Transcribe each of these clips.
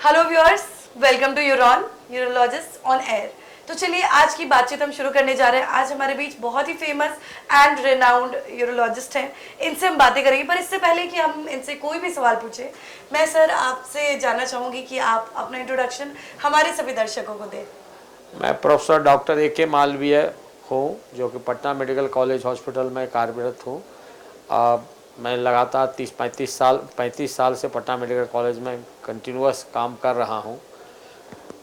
Hello viewers, welcome to यूरॉन urologist on air. तो चलिए आज की बातचीत हम शुरू करने जा रहे हैं। आज हमारे बीच बहुत ही फेमस एंड रेनाउंड यूरोलॉजिस्ट हैं, इनसे हम बातें करेंगे। पर इससे पहले कि हम इनसे कोई भी सवाल पूछे, मैं सर आपसे जानना चाहूँगी कि आप अपना इंट्रोडक्शन हमारे सभी दर्शकों को दें। मैं प्रोफेसर डॉक्टर ए.के. मालवीय हूँ, जो कि पटना मेडिकल कॉलेज हॉस्पिटल में कार्यरत हूँ। मैं लगातार 35 साल से पटना मेडिकल कॉलेज में कंटिन्यूअस काम कर रहा हूँ।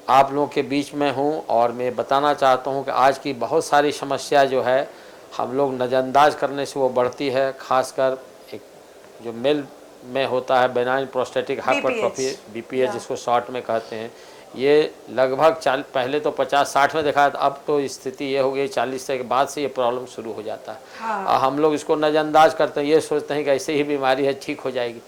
आप लोगों के बीच में हूँ और मैं बताना चाहता हूँ कि आज की बहुत सारी समस्या जो है हम लोग नज़रअंदाज करने से वो बढ़ती है। खासकर एक जो मेल में होता है बेनाइन प्रोस्टेटिक हाइपरट्रोफी, बीपीएच जिसको शॉर्ट में कहते हैं, ये लगभग पहले तो 50-60 में देखा था, अब तो स्थिति ये हो गई 40 से के बाद से ये प्रॉब्लम शुरू हो जाता है। हाँ। हम लोग इसको नज़रअंदाज करते हैं, ये सोचते हैं कि ऐसे ही बीमारी है, ठीक हो जाएगी।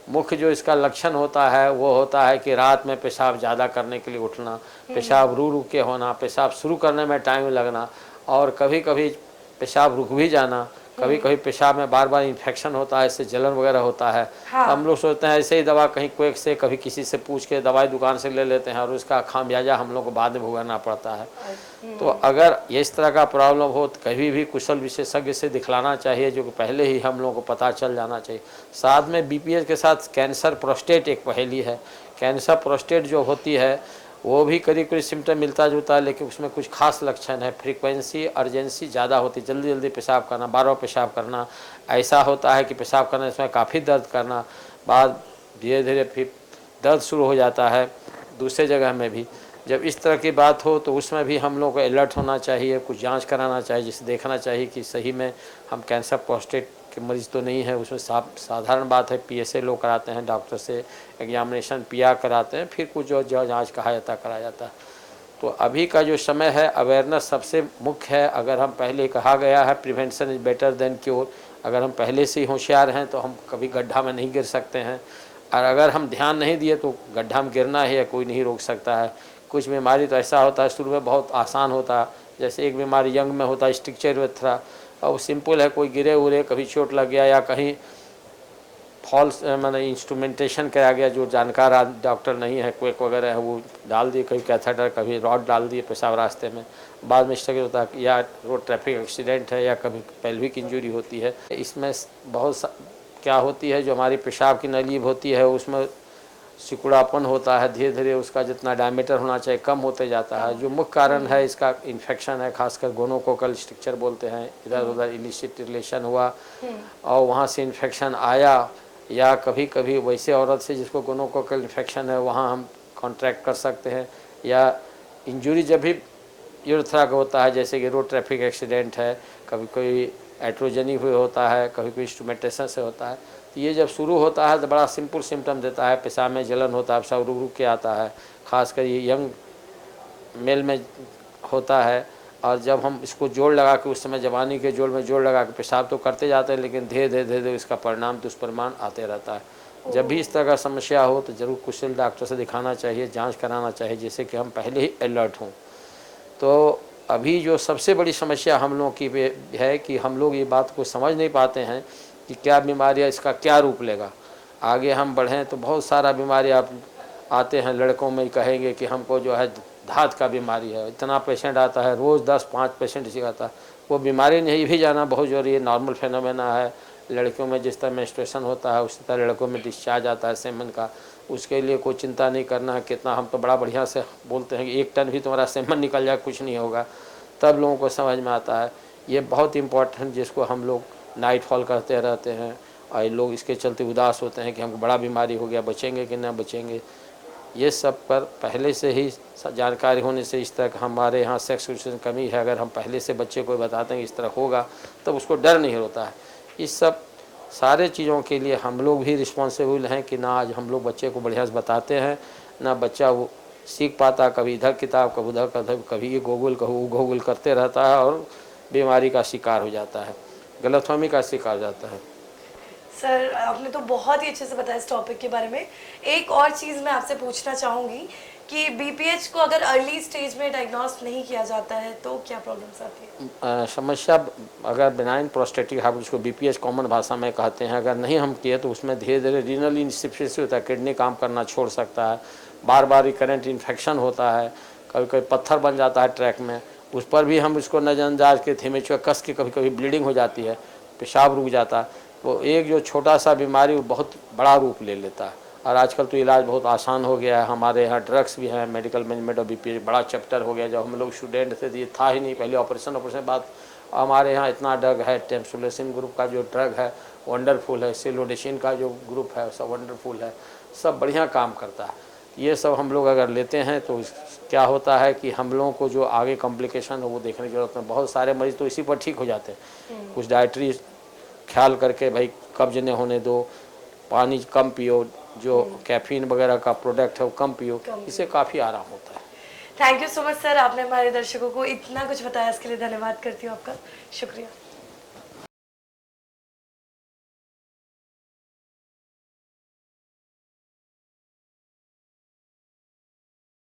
मुख्य जो इसका लक्षण होता है वो होता है कि रात में पेशाब ज़्यादा करने के लिए उठना, पेशाब रुक के होना, पेशाब शुरू करने में टाइम लगना, और कभी कभी पेशाब रुक भी जाना। कभी कभी पेशाब में बार बार इन्फेक्शन होता है, इससे जलन वगैरह होता है। हाँ। तो हम लोग सोचते हैं ऐसे ही दवा कहीं कोई से कभी किसी से पूछ के दवाई दुकान से ले लेते हैं और उसका खामियाजा हम लोग को बाद में भुगतना पड़ता है। तो अगर ये इस तरह का प्रॉब्लम हो तो कभी भी कुशल विशेषज्ञ से दिखलाना चाहिए, जो कि पहले ही हम लोग को पता चल जाना चाहिए। साथ में बीपीएच के साथ कैंसर प्रोस्टेट एक पहेली है। कैंसर प्रोस्टेट जो होती है वो भी करीब करीब सिम्टम मिलता जुलता है, लेकिन उसमें कुछ खास लक्षण है। फ्रीक्वेंसी अर्जेंसी ज़्यादा होती है, जल्दी जल्दी पेशाब करना, बार बार पेशाब करना। ऐसा होता है कि पेशाब करने समय काफ़ी दर्द करना, बाद धीरे धीरे फिर दर्द शुरू हो जाता है दूसरे जगह में भी। जब इस तरह की बात हो तो उसमें भी हम लोग को अलर्ट होना चाहिए, कुछ जांच कराना चाहिए, जिसे देखना चाहिए कि सही में हम कैंसर प्रोस्टेट के मरीज़ तो नहीं है। उसमें साधारण बात है, पीएसए लोग कराते हैं, डॉक्टर से एग्जामिनेशन पिया कराते हैं, फिर कुछ जो जांच कहा जाता कराया जाता है। तो अभी का जो समय है, अवेयरनेस सबसे मुख्य है। अगर हम पहले कहा गया है prevention is better than cure, अगर हम पहले से ही होशियार हैं तो हम कभी गड्ढा में नहीं गिर सकते हैं। और अगर हम ध्यान नहीं दिए तो गड्ढा में गिरना है, कोई नहीं रोक सकता है। कुछ बीमारी तो ऐसा होता है शुरू में बहुत आसान होता है, जैसे एक बीमारी यंग में होता है स्टिक्चर वेथरा, और सिंपल है, कोई गिरे उरे, कभी चोट लग गया या कहीं फॉल्स मैंने इंस्ट्रूमेंटेशन कराया गया, जो जानकार डॉक्टर नहीं है, क्वेक वगैरह है, वो डाल दिए, कभी कैथेटर, कभी रॉड डाल दिए पेशाब रास्ते में, बाद में स्ट्रगल होता है, या रोड ट्रैफिक एक्सीडेंट है, या कभी पेल्विक इंजरी होती है। इसमें बहुत क्या होती है, जो हमारी पेशाब की नली होती है उसमें सिकुड़ापन होता है, धीरे धीरे उसका जितना डायमीटर होना चाहिए कम होते जाता है। जो मुख्य कारण है इसका इन्फेक्शन है, खासकर गोनोकोकल स्ट्रक्चर बोलते हैं। इधर उधर इलिसिट रिलेशन हुआ और वहाँ से इन्फेक्शन आया, या कभी कभी वैसे औरत से जिसको गोनोकोकल इन्फेक्शन है वहाँ हम कॉन्ट्रैक्ट कर सकते हैं। या इंजरी जब भी यूरेथ्रा का होता है, जैसे कि रोड ट्रैफिक एक्सीडेंट है, कभी कोई एट्रोजनी हुए होता है, कभी कोई इंस्ट्रूमेंटेशन से होता है। तो ये जब शुरू होता है तो बड़ा सिंपल सिम्टम देता है, पेशाब में जलन होता है, पेशाब रुक रुक के आता है, खासकर ये यंग मेल में होता है। और जब हम इसको जोड़ लगा के, उस समय जवानी के जोड़ में जोड़ लगा के पेशाब तो करते जाते हैं, लेकिन धीरे धीरे धीरे धीरे इसका परिणाम दुष्परिणाम आते रहता है। जब भी इस तरह का समस्या हो तो ज़रूर कुशल डॉक्टर से दिखाना चाहिए, जांच कराना चाहिए, जिससे कि हम पहले ही अलर्ट हों। तो अभी जो सबसे बड़ी समस्या हम लोगों की है कि हम लोग ये बात को समझ नहीं पाते हैं कि क्या बीमारी है, इसका क्या रूप लेगा। आगे हम बढ़ें तो बहुत सारा बीमारी आप आते हैं, लड़कों में कहेंगे कि हमको जो है धात का बीमारी है, इतना पेशेंट आता है, रोज़ 10-5 पेशेंट इसी आता है। वो बीमारी नहीं भी जाना बहुत ज़रूरी है, नॉर्मल फेनोमेना है। लड़कियों में जिस तरह मेंस्ट्रुएशन होता है उसी तरह लड़कों में डिस्चार्ज आता है सेमन का, उसके लिए कोई चिंता नहीं करना है। कितना हम तो बड़ा बढ़िया से बोलते हैं कि 1 टन भी तुम्हारा सेमन निकल जाए कुछ नहीं होगा, तब लोगों को समझ में आता है। ये बहुत इम्पोर्टेंट, जिसको हम लोग नाइट फॉल करते रहते हैं, और लोग इसके चलते उदास होते हैं कि हमको बड़ा बीमारी हो गया, बचेंगे कि ना बचेंगे। ये सब पर पहले से ही जानकारी होने से, इस तरह हमारे यहाँ सेक्स एजुकेशन कमी है, अगर हम पहले से बच्चे को बताते हैं कि इस तरह होगा तब उसको डर नहीं होता है। इस सब सारे चीज़ों के लिए हम लोग भी रिस्पॉन्सिबल हैं कि ना आज हम लोग बच्चे को बढ़िया से बताते हैं, ना बच्चा वो सीख पाता, कभी इधर किताब कभी उधर, कभी ये गूगल कहूँ गूगल करते रहता है और बीमारी का शिकार हो जाता है, गलतफहमी का शिकार हो जाता है। सर आपने तो बहुत ही अच्छे से बताया इस टॉपिक के बारे में। एक और चीज़ मैं आपसे पूछना चाहूँगी कि बीपीएच को अगर अर्ली स्टेज में डायग्नोस नहीं किया जाता है तो क्या प्रॉब्लम्स आती है? समस्या अगर बिनाइन प्रोस्टेटिक हाइपर, जिसको बीपीएच कॉमन भाषा में कहते हैं, अगर नहीं हम किए तो उसमें धीरे धीरे रीनल इनसफिशिएंसी होता है, किडनी काम करना छोड़ सकता है, बार बार रिकरेंट इन्फेक्शन होता है, कभी कभी पत्थर बन जाता है ट्रैक में, उस पर भी हम इसको नज़रअंदाज के थेमेचुआ कस के कभी कभी ब्लीडिंग हो जाती है, पेशाब रुक जाता है। तो एक जो छोटा सा बीमारी वो बहुत बड़ा रूप ले लेता है। और आजकल तो इलाज बहुत आसान हो गया है, हमारे यहाँ ड्रग्स भी हैं, मेडिकल मैनेजमेंट और बीपीएच बड़ा चैप्टर हो गया। जब हम लोग स्टूडेंट थे तो ये था ही नहीं, पहले ऑपरेशन बाद हमारे यहाँ इतना ड्रग है। टेम्सुलेसिन ग्रुप का जो ड्रग है वंडरफुल है, सिलोडेसिन का जो ग्रुप है सब वंडरफुल है, सब बढ़िया काम करता है। ये सब हम लोग अगर लेते हैं तो क्या होता है कि हम लोगों को जो आगे कॉम्प्लिकेशन है वो देखने की जरूरत है। बहुत सारे मरीज तो इसी पर ठीक हो जाते हैं। कुछ डाइटरी ख्याल करके भाई कब्ज न होने दो, पानी कम पियो, जो कैफीन वगैरह का प्रोडक्ट है वो कम पियो, इससे काफ़ी आराम होता है। Thank you so much sir, आपने हमारे दर्शकों को इतना कुछ बताया, इसके लिए धन्यवाद करती हूँ आपका। शुक्रिया।